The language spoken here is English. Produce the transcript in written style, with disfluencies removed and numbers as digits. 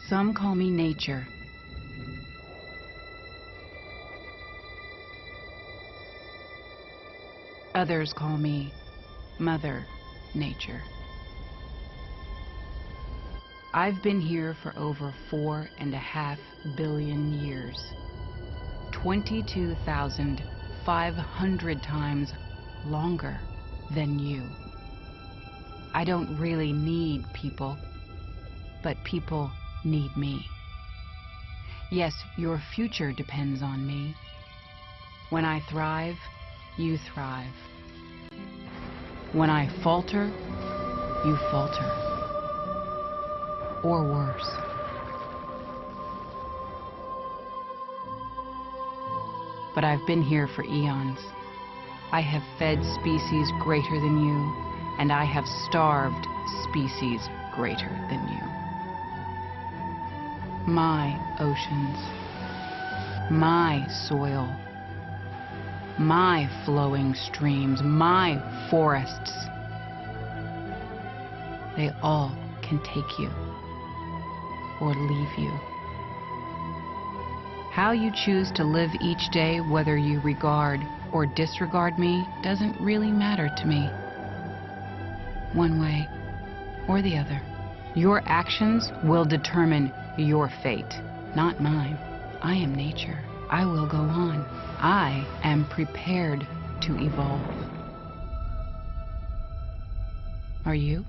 Some call me nature. Others call me Mother Nature. I've been here for over 4.5 billion years. 22,500 times longer than you. I don't really need people, but people need me. Yes, your future depends on me. When I thrive, you thrive. When I falter, you falter. Or worse. But I've been here for eons. I have fed species greater than you, and I have starved species greater than you. My oceans, my soil, my flowing streams, my forests, they all can take you or leave you. How you choose to live each day, whether you regard or disregard me, doesn't really matter to me. One way or the other. Your actions will determine your fate, not mine. I am nature. I will go on. I am prepared to evolve. Are you?